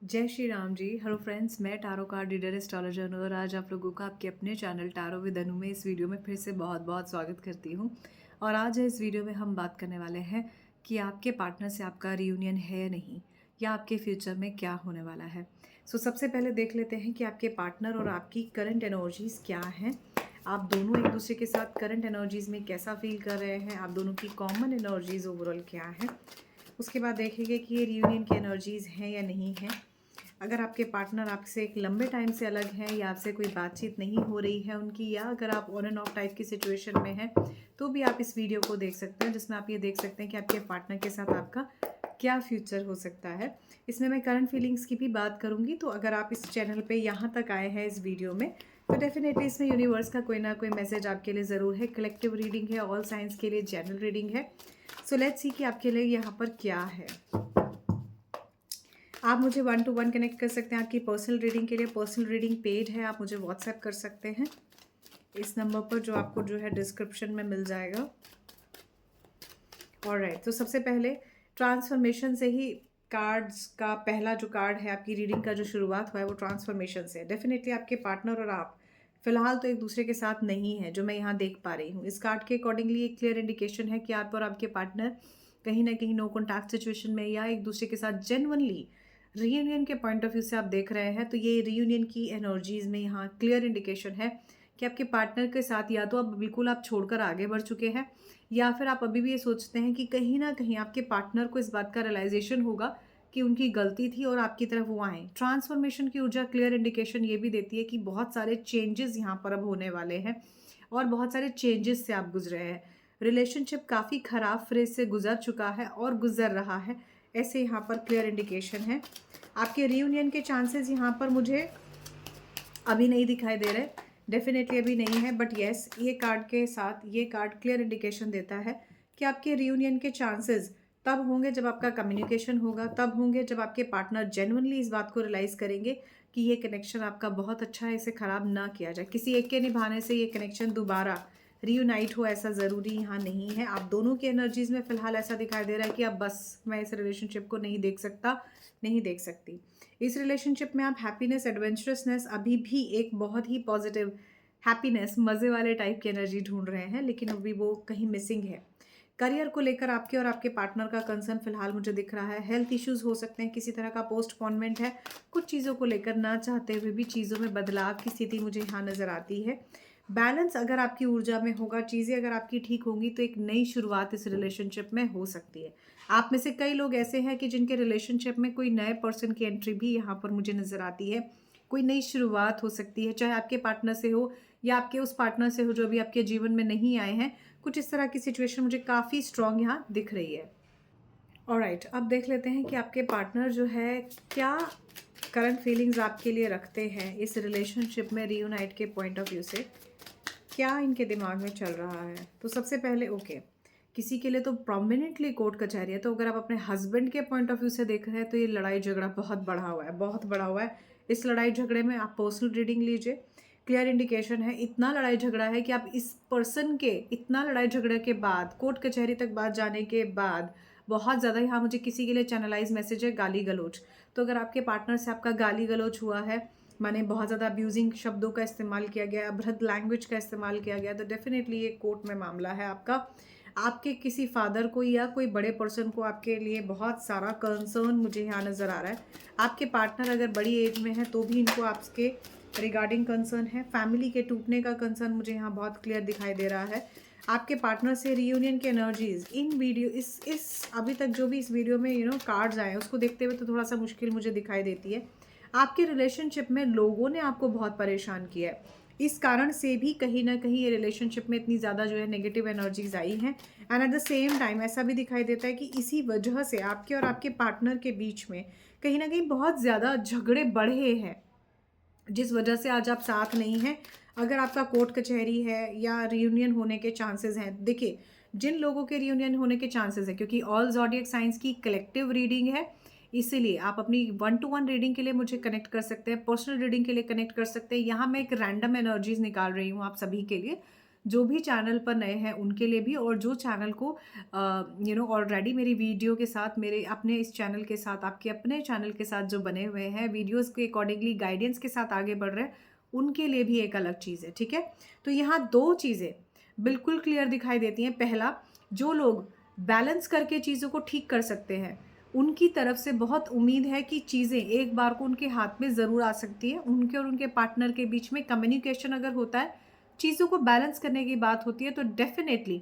जय Shri Ram ji. Hello friends, मैं tarot card reader astrologer और आज आप लोगों का आपके अपने चैनल टारो विद अनु में इस वीडियो में फिर से बहुत बहुत स्वागत करती हूँ। और आज इस वीडियो में हम बात करने वाले हैं कि आपके पार्टनर से आपका रियूनियन है या नहीं, या आपके फ्यूचर में क्या होने वाला है। सबसे पहले देख लेते हैं कि आपके पार्टनर और आपकी करंट एनर्जीज़ क्या हैं। आप दोनों एक दूसरे के साथ करंट एनर्जीज़ में कैसा फील कर रहे हैं, आप दोनों की कॉमन एनर्जीज़ ओवरऑल क्या है। उसके बाद देखेंगे कि ये रियूनियन की एनर्जीज़ हैं या नहीं हैं। अगर आपके पार्टनर आपसे एक लंबे टाइम से अलग हैं या आपसे कोई बातचीत नहीं हो रही है उनकी, या अगर आप ऑन एंड ऑफ टाइप की सिचुएशन में हैं, तो भी आप इस वीडियो को देख सकते हैं, जिसमें आप ये देख सकते हैं कि आपके पार्टनर के साथ आपका क्या फ्यूचर हो सकता है। इसमें मैं करंट फीलिंग्स की भी बात करूंगी। तो अगर आप इस चैनल पे यहाँ तक आए हैं इस वीडियो में, तो डेफिनेटली इसमें यूनिवर्स का कोई ना कोई मैसेज आपके लिए ज़रूर है। कलेक्टिव रीडिंग है, ऑल साइंस के लिए जनरल रीडिंग है। सो लेट्स सी कि आपके लिए यहाँ पर क्या है। आप मुझे 1 to 1 कनेक्ट कर सकते हैं आपकी पर्सनल रीडिंग के लिए। पर्सनल रीडिंग पेड है, आप मुझे व्हाट्सएप कर सकते हैं इस नंबर पर, जो आपको जो है डिस्क्रिप्शन में मिल जाएगा। ऑलराइट, तो सबसे पहले ट्रांसफॉर्मेशन से ही कार्ड्स का पहला जो कार्ड है, आपकी रीडिंग का जो शुरुआत हुआ है वो ट्रांसफॉर्मेशन से है। डेफिनेटली आपके पार्टनर और आप फिलहाल तो एक दूसरे के साथ नहीं है, जो मैं यहाँ देख पा रही हूँ। इस कार्ड के अकॉर्डिंगली एक क्लियर इंडिकेशन है कि आप और आपके पार्टनर कहीं ना कहीं नो कॉन्टैक्ट सिचुएशन में या एक दूसरे के साथ जेन्युइनली रीयूनियन के पॉइंट ऑफ व्यू से आप देख रहे हैं। तो ये रीयूनियन की एनर्जीज में यहाँ क्लियर इंडिकेशन है कि आपके पार्टनर के साथ या तो अब बिल्कुल आप छोड़कर आगे बढ़ चुके हैं, या फिर आप अभी भी ये सोचते हैं कि कहीं ना कहीं आपके पार्टनर को इस बात का रियलाइजेशन होगा कि उनकी गलती थी और आपकी तरफ वो आए। ट्रांसफॉर्मेशन की ऊर्जा क्लियर इंडिकेशन ये भी देती है कि बहुत सारे चेंजेस यहाँ पर अब होने वाले हैं और बहुत सारे चेंजेस से आप गुजरे हैं। रिलेशनशिप काफ़ी खराब फेज से गुजर चुका है और गुजर रहा है, ऐसे यहाँ पर क्लियर इंडिकेशन है। आपके रियूनियन के चांसेस यहाँ पर मुझे अभी नहीं दिखाई दे रहे, डेफिनेटली अभी नहीं है। बट येस, ये कार्ड के साथ ये कार्ड क्लियर इंडिकेशन देता है कि आपके रियूनियन के चांसेस तब होंगे जब आपका कम्युनिकेशन होगा, तब होंगे जब आपके पार्टनर जेन्युइनली इस बात को रियलाइज़ करेंगे कि ये कनेक्शन आपका बहुत अच्छा है, इसे ख़राब ना किया जाए। किसी एक के निभाने से ये कनेक्शन दोबारा रीयूनाइट हो ऐसा ज़रूरी यहाँ नहीं है। आप दोनों की एनर्जीज़ में फ़िलहाल ऐसा दिखाई दे रहा है कि अब बस मैं इस रिलेशनशिप को नहीं देख सकता, नहीं देख सकती। इस रिलेशनशिप में आप हैप्पीनेस, एडवेंचरसनेस, अभी भी एक बहुत ही पॉजिटिव हैप्पीनेस, मज़े वाले टाइप की एनर्जी ढूंढ रहे हैं, लेकिन अभी वो कहीं मिसिंग है। करियर को लेकर आपके और आपके पार्टनर का कंसर्न फिलहाल मुझे दिख रहा है। हेल्थ इश्यूज हो सकते हैं, किसी तरह का पोस्टपोनमेंट है, कुछ चीज़ों को लेकर ना चाहते हुए भी चीज़ों में बदलाव की स्थिति मुझे यहाँ नज़र आती है। बैलेंस अगर आपकी ऊर्जा में होगा, चीज़ें अगर आपकी ठीक होंगी, तो एक नई शुरुआत इस रिलेशनशिप में हो सकती है। आप में से कई लोग ऐसे हैं कि जिनके रिलेशनशिप में कोई नए पर्सन की एंट्री भी यहाँ पर मुझे नज़र आती है। कोई नई शुरुआत हो सकती है, चाहे आपके पार्टनर से हो या आपके उस पार्टनर से हो जो अभी आपके जीवन में नहीं आए हैं। कुछ इस तरह की सिचुएशन मुझे काफ़ी स्ट्रॉन्ग यहाँ दिख रही है। ऑलराइट, अब देख लेते हैं कि आपके पार्टनर जो है क्या करंट फीलिंग्स आपके लिए रखते हैं इस रिलेशनशिप में रीयूनाइट के पॉइंट ऑफ व्यू से। क्या इनके दिमाग में चल रहा है। तो सबसे पहले किसी के लिए तो प्रोमिनेंटली कोर्ट कचहरी है। तो अगर आप अपने हस्बैंड के पॉइंट ऑफ व्यू से देख रहे हैं, तो ये लड़ाई झगड़ा बहुत बढ़ा हुआ है, बहुत बढ़ा हुआ है। इस लड़ाई झगड़े में आप पर्सनल रीडिंग लीजिए, क्लियर इंडिकेशन है इतना लड़ाई झगड़ा है कि आप इस पर्सन के इतना लड़ाई झगड़े के बाद, कोर्ट कचहरी तक बात जाने के बाद, बहुत ज़्यादा यहाँ मुझे किसी के लिए चैनलाइज मैसेज है गाली गलौज। तो अगर आपके पार्टनर से आपका गाली गलौज हुआ है, माने बहुत ज़्यादा अब्यूजिंग शब्दों का इस्तेमाल किया गया, अभद्र लैंग्वेज का इस्तेमाल किया गया, तो डेफिनेटली ये कोर्ट में मामला है आपका। आपके किसी फादर को या कोई बड़े पर्सन को आपके लिए बहुत सारा कंसर्न मुझे यहाँ नज़र आ रहा है। आपके पार्टनर अगर बड़ी एज में है तो भी इनको आपके रिगार्डिंग कंसर्न है। फैमिली के टूटने का कंसर्न मुझे यहाँ बहुत क्लियर दिखाई दे रहा है। आपके पार्टनर से रियूनियन की एनर्जीज इन वीडियो इस अभी तक जो भी इस वीडियो में कार्ड्स आए उसको देखते हुए तो थोड़ा सा मुश्किल मुझे दिखाई देती है। आपके रिलेशनशिप में लोगों ने आपको बहुत परेशान किया है, इस कारण से भी कहीं ना कहीं ये रिलेशनशिप में इतनी ज़्यादा जो है नेगेटिव एनर्जीज आई हैं। And at the same time ऐसा भी दिखाई देता है कि इसी वजह से आपके और आपके पार्टनर के बीच में कहीं ना कहीं बहुत ज़्यादा झगड़े बढ़े हैं, जिस वजह से आज आप साथ नहीं हैं। अगर आपका कोर्ट कचहरी है या रियूनियन होने के चांसेस हैं, देखिए जिन लोगों के रियूनियन होने के चांसेस है, क्योंकि ऑल ज़ोडिएक साइंस की कलेक्टिव रीडिंग है, इसीलिए आप अपनी 1 to 1 रीडिंग के लिए मुझे कनेक्ट कर सकते हैं, पर्सनल रीडिंग के लिए कनेक्ट कर सकते हैं। यहाँ मैं एक रैंडम एनर्जीज निकाल रही हूँ आप सभी के लिए। जो भी चैनल पर नए हैं उनके लिए भी, और जो चैनल को ऑलरेडी मेरी वीडियो के साथ, मेरे अपने इस चैनल के साथ, आपके अपने चैनल के साथ जो बने हुए हैं, वीडियोस के अकॉर्डिंगली गाइडेंस के साथ आगे बढ़ रहे हैं, उनके लिए भी एक अलग चीज़ है। ठीक है, तो यहाँ 2 चीज़ें बिल्कुल क्लियर दिखाई देती हैं। पहला, जो लोग बैलेंस करके चीज़ों को ठीक कर सकते हैं, उनकी तरफ से बहुत उम्मीद है कि चीज़ें एक बार को उनके हाथ में ज़रूर आ सकती है। उनके और उनके पार्टनर के बीच में कम्युनिकेशन अगर होता है, चीज़ों को बैलेंस करने की बात होती है, तो डेफिनेटली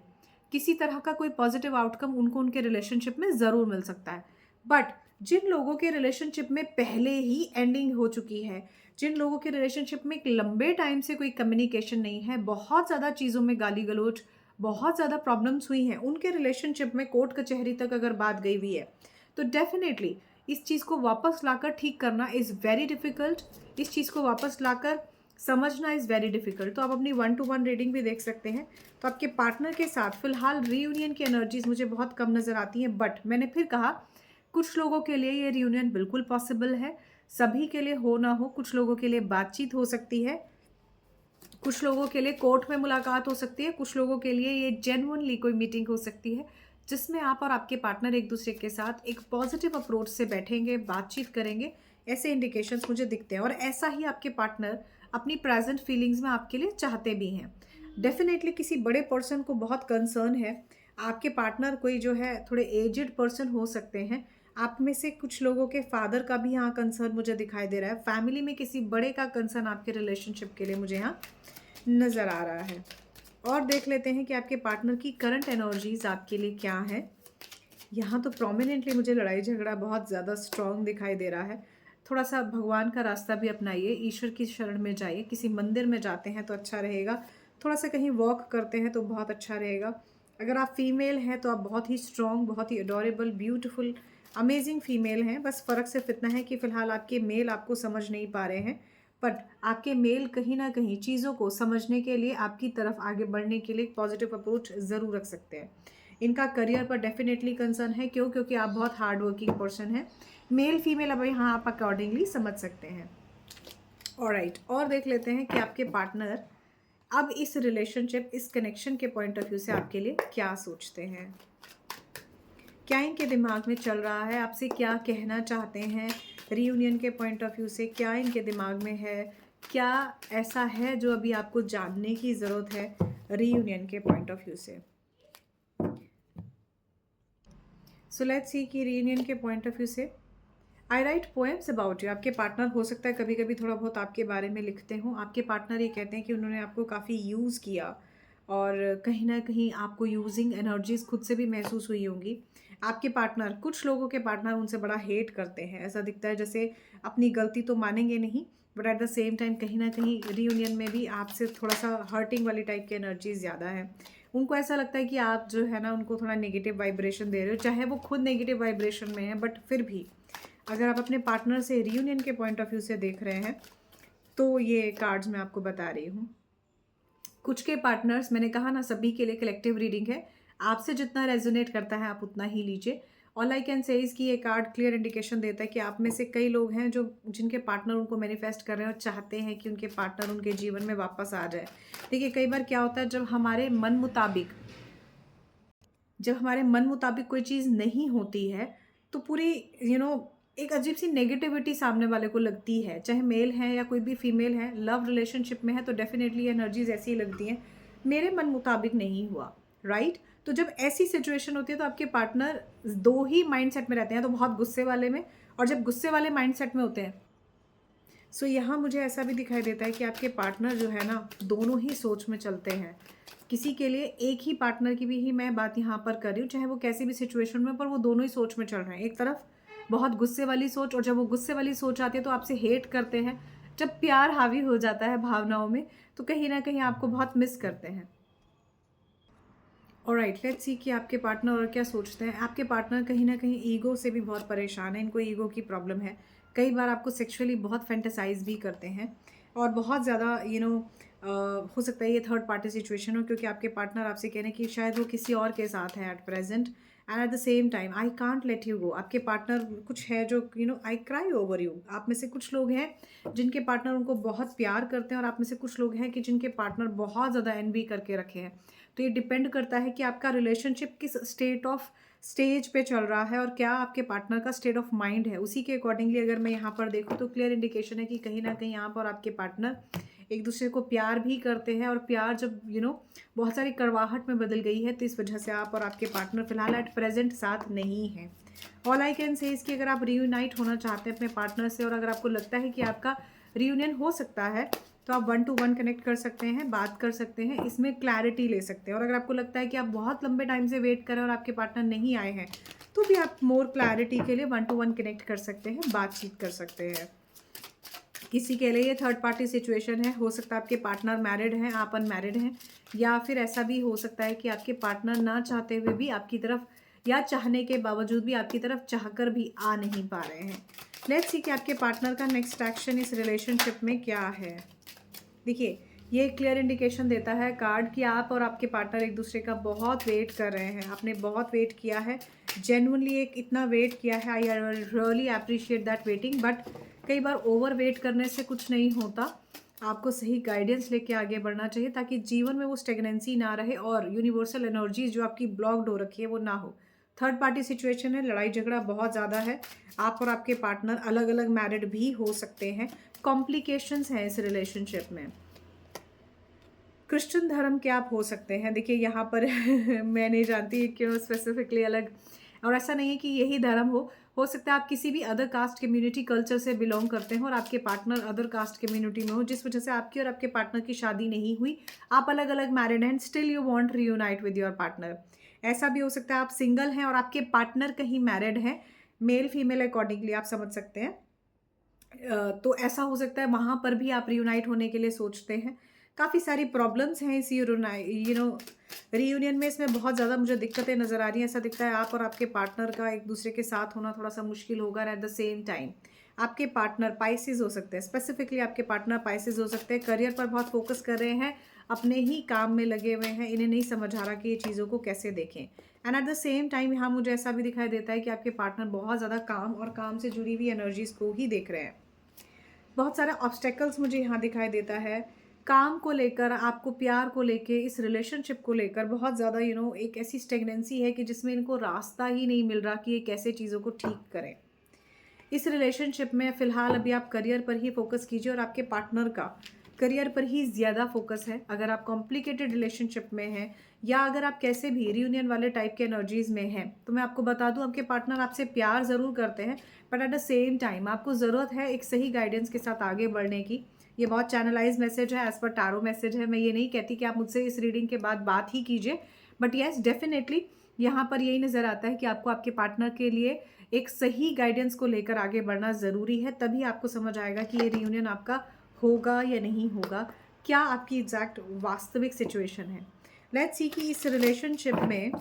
किसी तरह का कोई पॉजिटिव आउटकम उनको उनके रिलेशनशिप में ज़रूर मिल सकता है। बट जिन लोगों के रिलेशनशिप में पहले ही एंडिंग हो चुकी है, जिन लोगों के रिलेशनशिप में एक लंबे टाइम से कोई कम्युनिकेशन नहीं है, बहुत ज़्यादा चीज़ों में गाली गलौज, बहुत ज़्यादा प्रॉब्लम्स हुई हैं, उनके रिलेशनशिप में कोर्ट कचहरी तक अगर बात गई हुई है, तो डेफिनेटली इस चीज़ को वापस लाकर ठीक करना इज़ वेरी डिफ़िकल्ट। इस चीज़ को वापस लाकर समझना इज़ वेरी डिफ़िकल्ट। तो आप अपनी 1 टू 1 रीडिंग भी देख सकते हैं। तो आपके पार्टनर के साथ फ़िलहाल रीयूनियन की एनर्जीज़ मुझे बहुत कम नज़र आती हैं, बट मैंने फिर कहा, कुछ लोगों के लिए ये रीयूनियन बिल्कुल पॉसिबल है, सभी के लिए हो ना हो। कुछ लोगों के लिए बातचीत हो सकती है, कुछ लोगों के लिए कोर्ट में मुलाकात हो सकती है, कुछ लोगों के लिए ये जेन्युइनली कोई मीटिंग हो सकती है, जिसमें आप और आपके पार्टनर एक दूसरे के साथ एक पॉजिटिव अप्रोच से बैठेंगे, बातचीत करेंगे। ऐसे इंडिकेशंस मुझे दिखते हैं, और ऐसा ही आपके पार्टनर अपनी प्रेजेंट फीलिंग्स में आपके लिए चाहते भी हैं। डेफिनेटली किसी बड़े पर्सन को बहुत कंसर्न है। आपके पार्टनर कोई जो है थोड़े एजेड पर्सन हो सकते हैं। आप में से कुछ लोगों के फादर का भी यहाँ कंसर्न मुझे दिखाई दे रहा है। फैमिली में किसी बड़े का कंसर्न आपके रिलेशनशिप के लिए मुझे यहाँ नज़र आ रहा है। और देख लेते हैं कि आपके पार्टनर की करंट एनर्जीज आपके लिए क्या है। यहाँ तो प्रोमिनेंटली मुझे लड़ाई झगड़ा बहुत ज़्यादा स्ट्रॉन्ग दिखाई दे रहा है। थोड़ा सा भगवान का रास्ता भी अपनाइए, ईश्वर की शरण में जाइए, किसी मंदिर में जाते हैं तो अच्छा रहेगा, थोड़ा सा कहीं वॉक करते हैं तो बहुत अच्छा रहेगा। अगर आप फीमेल हैं तो आप बहुत ही स्ट्रॉन्ग, बहुत ही अडोरेबल, ब्यूटीफुल, अमेजिंग फीमेल हैं। बस फ़र्क सिर्फ इतना है कि फ़िलहाल आपके मेल आपको समझ नहीं पा रहे हैं, बट आपके मेल कहीं ना कहीं चीज़ों को समझने के लिए, आपकी तरफ आगे बढ़ने के लिए एक पॉजिटिव अप्रोच ज़रूर रख सकते हैं। इनका करियर पर डेफिनेटली कंसर्न है। क्यों? क्योंकि आप बहुत हार्ड वर्किंग पर्सन हैं। मेल फीमेल अब यहाँ आप अकॉर्डिंगली समझ सकते हैं। ऑलराइट, और देख लेते हैं कि आपके पार्टनर अब इस रिलेशनशिप, इस कनेक्शन के पॉइंट ऑफ व्यू से आपके लिए क्या सोचते हैं, क्या इनके दिमाग में चल रहा है, आपसे क्या कहना चाहते हैं रीयूनियन के पॉइंट ऑफ व्यू से, क्या इनके दिमाग में है, क्या ऐसा है जो अभी आपको जानने की ज़रूरत है रीयूनियन के पॉइंट ऑफ व्यू से। सो लेट्स सी कि रीयूनियन के पॉइंट ऑफ व्यू से आई राइट पोएम्स अबाउट यू। आपके पार्टनर हो सकता है कभी कभी थोड़ा बहुत आपके बारे में लिखते हों। आपके पार्टनर ये कहते हैं कि उन्होंने आपको काफ़ी यूज़ किया, और कहीं ना कहीं आपको यूजिंग एनर्जीज खुद से भी महसूस हुई होंगी। आपके पार्टनर, कुछ लोगों के पार्टनर उनसे बड़ा हेट करते हैं। ऐसा दिखता है जैसे अपनी गलती तो मानेंगे नहीं, but at the same time कहीं ना कहीं रीयूनियन में भी आपसे थोड़ा सा हर्टिंग वाली टाइप की एनर्जीज ज़्यादा है। उनको ऐसा लगता है कि आप जो है ना उनको थोड़ा नेगेटिव वाइब्रेशन दे रहे हो, चाहे वो खुद नेगेटिव वाइब्रेशन में है, बट फिर भी अगर आप अपने पार्टनर से रीयूनियन के पॉइंट ऑफ व्यू से देख रहे हैं तो ये कार्ड्स मैं आपको बता रही हूँ। कुछ के पार्टनर्स, मैंने कहा ना सभी के लिए कलेक्टिव रीडिंग है, आपसे जितना रेजोनेट करता है आप उतना ही लीजिए। All I can say is कि ये कार्ड क्लियर इंडिकेशन देता है कि आप में से कई लोग हैं जो जिनके पार्टनर उनको मैनिफेस्ट कर रहे हैं और चाहते हैं कि उनके पार्टनर उनके जीवन में वापस आ जाए। देखिए, कई बार क्या होता है, जब हमारे मन मुताबिक कोई चीज़ नहीं होती है, तो पूरी एक अजीब सी नेगेटिविटी सामने वाले को लगती है, चाहे मेल है या कोई भी फीमेल है, लव रिलेशनशिप में है तो डेफिनेटली एनर्जीज ऐसी ही लगती हैं, मेरे मन मुताबिक नहीं हुआ, राइट। तो जब ऐसी सिचुएशन होती है तो आपके पार्टनर दो ही माइंडसेट में रहते हैं, तो बहुत गुस्से वाले में, और जब गुस्से वाले माइंडसेट में होते हैं, सो यहाँ मुझे ऐसा भी दिखाई देता है कि आपके पार्टनर जो है ना दोनों ही सोच में चलते हैं। किसी के लिए एक ही पार्टनर की भी ही मैं बात यहाँ पर कर रही हूँ, चाहे वो कैसी भी सिचुएशन में, पर वो दोनों ही सोच में चल रहे हैं। एक तरफ बहुत गुस्से वाली सोच, और जब वो गुस्से वाली सोच आती है तो आपसे हेट करते हैं। जब प्यार हावी हो जाता है भावनाओं में तो कहीं ना कहीं आपको बहुत मिस करते हैं। ऑलराइट, लेट्स सी कि आपके पार्टनर और क्या सोचते हैं। आपके पार्टनर कहीं ना कहीं ईगो से भी बहुत परेशान है, इनको ईगो की प्रॉब्लम है। कई बार आपको सेक्सुअली बहुत फैंटेसाइज भी करते हैं, और बहुत ज़्यादा हो सकता है ये थर्ड पार्टी सिचुएशन हो, क्योंकि आपके पार्टनर आपसे कह रहे हैं कि शायद वो किसी और के साथ है at present, and at the same time I can't let you go. आपके पार्टनर कुछ है जो आई क्राई ओवर यू। आप में से कुछ लोग हैं जिनके पार्टनर उनको बहुत प्यार करते हैं, और आप में से कुछ लोग हैं कि जिनके पार्टनर बहुत ज़्यादा एनवी करके रखे हैं। तो ये डिपेंड करता है कि आपका रिलेशनशिप किस स्टेज पे चल रहा है और क्या आपके पार्टनर का स्टेट ऑफ माइंड है। उसी के अकॉर्डिंगली अगर मैं यहाँ पर देखूँ तो क्लियर इंडिकेशन है कि कहीं ना कहीं यहाँ पर आपके पार्टनर एक दूसरे को प्यार भी करते हैं, और प्यार जब बहुत सारी कड़वाहट में बदल गई है, तो इस वजह से आप और आपके पार्टनर फिलहाल एट प्रेजेंट साथ नहीं हैं। ऑल आई कैन से इसकी अगर आप रीयूनाइट होना चाहते हैं अपने पार्टनर से, और अगर आपको लगता है कि आपका रीयूनियन हो सकता है, तो आप 1-to-1 कनेक्ट कर सकते हैं, बात कर सकते हैं, इसमें क्लैरिटी ले सकते हैं। और अगर आपको लगता है कि आप बहुत लंबे टाइम से वेट कर रहे हैं और आपके पार्टनर नहीं आए हैं, तो भी आप मोर क्लैरिटी के लिए 1-to-1 कनेक्ट कर सकते हैं, बातचीत कर सकते हैं। किसी के लिए ये थर्ड पार्टी सिचुएशन है। हो सकता है आपके पार्टनर मैरिड हैं, आप अनमैरिड हैं, या फिर ऐसा भी हो सकता है कि आपके पार्टनर ना चाहते हुए भी आपकी तरफ, या चाहने के बावजूद भी आपकी तरफ चाहकर भी आ नहीं पा रहे हैं। लेट्स सी कि आपके पार्टनर का नेक्स्ट एक्शन इस रिलेशनशिप में क्या है। देखिए, ये क्लियर इंडिकेशन देता है कार्ड कि आप और आपके पार्टनर एक दूसरे का बहुत वेट कर रहे हैं। आपने बहुत वेट किया है, जेन्युइनली एक इतना वेट किया है। I really appreciate that waiting, but कई बार ओवर वेट करने से कुछ नहीं होता। आपको सही गाइडेंस लेके आगे बढ़ना चाहिए, ताकि जीवन में वो स्टेगनेंसी ना रहे और यूनिवर्सल एनर्जीज जो आपकी ब्लॉक्ड हो रखी है वो ना हो। थर्ड पार्टी सिचुएशन है, लड़ाई झगड़ा बहुत ज़्यादा है। आप और आपके पार्टनर अलग अलग मैरिड भी हो सकते हैं। कॉम्प्लिकेशंस हैं इस रिलेशनशिप में। क्रिश्चियन धर्म के आप हो सकते हैं। देखिए यहाँ पर मैं नहीं जानती क्यों स्पेसिफिकली अलग, और ऐसा नहीं है कि यही धर्म हो सकता है आप किसी भी अदर कास्ट कम्युनिटी कल्चर से बिलोंग करते हो और आपके पार्टनर अदर कास्ट कम्युनिटी में हो, जिस वजह से आपकी और आपके पार्टनर की शादी नहीं हुई। आप अलग अलग मैरिड हैं, still you want reunite with your partner. ऐसा भी हो सकता है आप सिंगल हैं और आपके पार्टनर कहीं मैरिड हैं, मेल फीमेल अकॉर्डिंगली आप समझ सकते हैं। तो ऐसा हो सकता है वहाँ पर भी आप रियूनाइट होने के लिए सोचते हैं। काफ़ी सारी प्रॉब्लम्स हैं इस रीयूनियन में। इसमें बहुत ज़्यादा मुझे दिक्कतें नज़र आ रही हैं। ऐसा दिखता है आप और आपके पार्टनर का एक दूसरे के साथ होना थोड़ा सा मुश्किल होगा। एट द सेम टाइम आपके पार्टनर पाइसेस हो सकते हैं, स्पेसिफिकली आपके पार्टनर पाइसेस हो सकते हैं। करियर पर बहुत फोकस कर रहे हैं, अपने ही काम में लगे हुए हैं, इन्हें नहीं समझ आ रहा कि ये चीज़ों को कैसे देखें। And at the same time यहाँ मुझे ऐसा भी दिखाई देता है कि आपके पार्टनर बहुत ज़्यादा काम और काम से जुड़ी हुई एनर्जीज़ को ही देख रहे हैं। बहुत सारा ऑब्स्टेकल्स मुझे यहाँ दिखाई देता है काम को लेकर, आपको प्यार को लेकर, इस रिलेशनशिप को लेकर बहुत ज़्यादा एक ऐसी स्टेगनेंसी है कि जिसमें इनको रास्ता ही नहीं मिल रहा कि ये कैसे चीज़ों को ठीक करें। इस रिलेशनशिप में फ़िलहाल अभी आप करियर पर ही फोकस कीजिए, और आपके पार्टनर का करियर पर ही ज़्यादा फोकस है। अगर आप कॉम्प्लिकेटेड रिलेशनशिप में हैं, या अगर आप कैसे भी रियूनियन वाले टाइप के एनर्जीज़ में हैं, तो मैं आपको बता दूं आपके पार्टनर आपसे प्यार ज़रूर करते हैं, but at the same time आपको ज़रूरत है एक सही गाइडेंस के साथ आगे बढ़ने की। ये बहुत चैनलाइज मैसेज है, एज पर टारो मैसेज है। मैं ये नहीं कहती कि आप मुझसे इस रीडिंग के बाद बात ही कीजिए, बट येस डेफिनेटली यहाँ पर यही नज़र आता है कि आपको आपके पार्टनर के लिए एक सही गाइडेंस को लेकर आगे बढ़ना ज़रूरी है। तभी आपको समझ आएगा कि ये रियूनियन आपका होगा या नहीं होगा, क्या आपकी एग्जैक्ट वास्तविक सिचुएशन है। लेट्स सी कि इस रिलेशनशिप में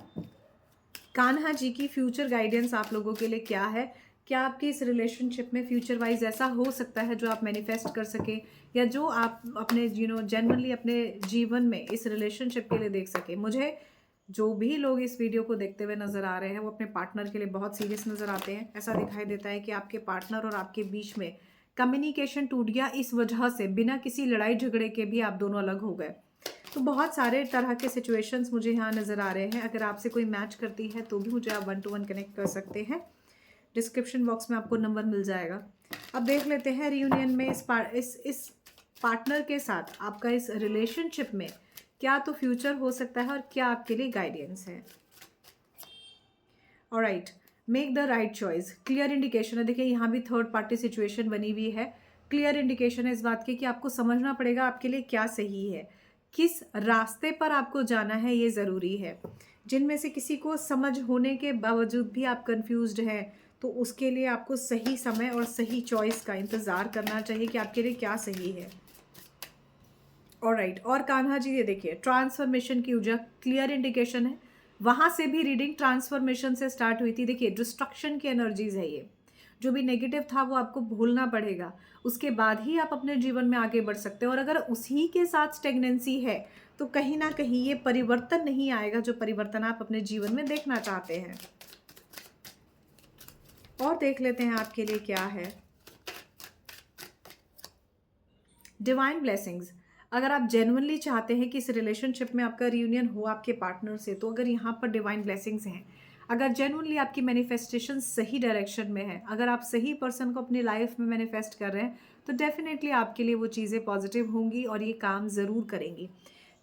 कान्हा जी की फ्यूचर गाइडेंस आप लोगों के लिए क्या है। क्या आपके इस रिलेशनशिप में फ्यूचर वाइज ऐसा हो सकता है जो आप मैनिफेस्ट कर सकें, या जो आप अपने जनरली अपने जीवन में इस रिलेशनशिप के लिए देख सकें। मुझे जो भी लोग इस वीडियो को देखते हुए नज़र आ रहे हैं वो अपने पार्टनर के लिए बहुत सीरियस नज़र आते हैं। ऐसा दिखाई देता है कि आपके पार्टनर और आपके बीच में कम्युनिकेशन टूट गया, इस वजह से बिना किसी लड़ाई झगड़े के भी आप दोनों अलग हो गए। तो बहुत सारे तरह के सिचुएशंस मुझे यहाँ नज़र आ रहे हैं। अगर आपसे कोई मैच करती है तो भी मुझे आप 1-to-1 कनेक्ट कर सकते हैं। डिस्क्रिप्शन बॉक्स में आपको नंबर मिल जाएगा। अब देख लेते हैं रियूनियन में इस पार्टनर के साथ आपका इस रिलेशनशिप में क्या तो फ्यूचर हो सकता है और क्या आपके लिए गाइडेंस है। Alright, make the right choice. Clear indication है। देखिए यहाँ भी थर्ड पार्टी सिचुएशन बनी हुई है। क्लियर इंडिकेशन है इस बात की कि आपको समझना पड़ेगा आपके लिए क्या सही है, किस रास्ते पर आपको जाना है, ये ज़रूरी है। जिनमें से किसी को समझ होने के बावजूद भी आप कंफ्यूज्ड हैं, तो उसके लिए आपको सही समय और सही चॉइस का इंतज़ार करना चाहिए कि आपके लिए क्या सही है। ऑलराइट, और कान्हा जी ये देखिए ट्रांसफॉर्मेशन की ऊर्जा क्लियर इंडिकेशन है। वहाँ से भी रीडिंग ट्रांसफॉर्मेशन से स्टार्ट हुई थी। देखिए डिस्ट्रक्शन की एनर्जीज है ये। जो भी नेगेटिव था वो आपको भूलना पड़ेगा, उसके बाद ही आप अपने जीवन में आगे बढ़ सकते हो। और अगर उसी के साथ स्टेगनेंसी है तो कहीं ना कहीं ये परिवर्तन नहीं आएगा जो परिवर्तन आप अपने जीवन में देखना चाहते हैं। और देख लेते हैं आपके लिए क्या है। Divine blessings. अगर आप जेन्युइनली चाहते हैं कि इस रिलेशनशिप में आपका रियूनियन हो आपके पार्टनर से, तो अगर यहाँ पर डिवाइन ब्लेसिंग्स हैं, अगर जेन्युइनली आपकी मैनिफेस्टेशन सही डायरेक्शन में है, अगर आप सही पर्सन को अपनी लाइफ में मैनिफेस्ट कर रहे हैं, तो डेफिनेटली आपके लिए वो चीज़ें पॉजिटिव होंगी और ये काम ज़रूर करेंगी।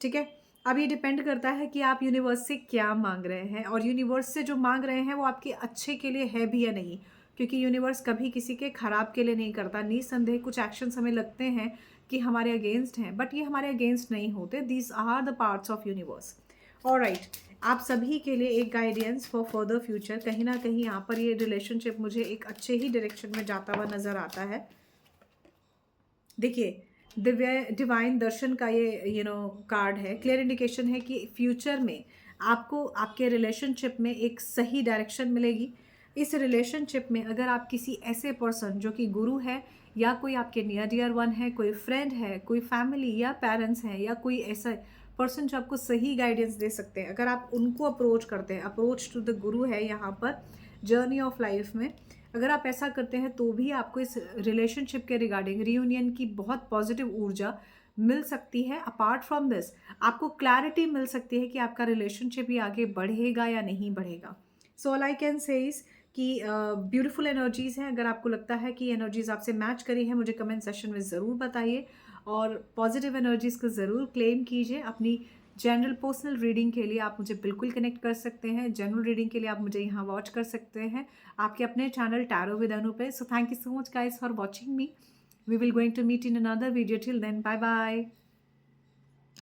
ठीक है। अब ये डिपेंड करता है कि आप यूनिवर्स से क्या मांग रहे हैं, और यूनिवर्स से जो मांग रहे हैं वो आपके अच्छे के लिए है भी या नहीं, क्योंकि यूनिवर्स कभी किसी के खराब के लिए नहीं करता। निसंदेह कुछ एक्शंस हमें लगते हैं कि हमारे अगेंस्ट हैं, बट ये हमारे अगेंस्ट नहीं होते। These are the parts of universe. All right, आप सभी के लिए एक गाइडेंस फॉर फर्दर फ्यूचर। कहीं ना कहीं यहाँ पर ये रिलेशनशिप मुझे एक अच्छे ही डायरेक्शन में जाता हुआ नजर आता है। देखिए, दिव्य डिवाइन दर्शन का ये कार्ड है। क्लियर इंडिकेशन है कि फ्यूचर में आपको आपके रिलेशनशिप में एक सही डायरेक्शन मिलेगी। इस रिलेशनशिप में अगर आप किसी ऐसे पर्सन जो कि गुरु है, या कोई आपके नियर डियर वन है, कोई फ्रेंड है, कोई फैमिली या पेरेंट्स हैं, या कोई ऐसा पर्सन जो आपको सही गाइडेंस दे सकते हैं, अगर आप उनको अप्रोच करते हैं, अप्रोच टू द गुरु है यहाँ पर जर्नी ऑफ लाइफ में, अगर आप ऐसा करते हैं तो भी आपको इस रिलेशनशिप के रिगार्डिंग रियूनियन की बहुत पॉजिटिव ऊर्जा मिल सकती है। अपार्ट फ्रॉम दिस, आपको क्लैरिटी मिल सकती है कि आपका रिलेशनशिप ही आगे बढ़ेगा या नहीं बढ़ेगा। So all I can say is कि ब्यूटीफुल एनर्जीज़ हैं। अगर आपको लगता है कि एनर्जीज़ आपसे मैच करी है, मुझे कमेंट सेशन में ज़रूर बताइए, और पॉजिटिव एनर्जीज़ को ज़रूर क्लेम कीजिए। अपनी जनरल पर्सनल रीडिंग के लिए आप मुझे बिल्कुल कनेक्ट कर सकते हैं। जनरल रीडिंग के लिए आप मुझे यहाँ वॉच कर सकते हैं आपके अपने चैनल टैरो विद अनु पे। So thank you so much guys for watching me. We will going to meet in another video. Till then, bye bye.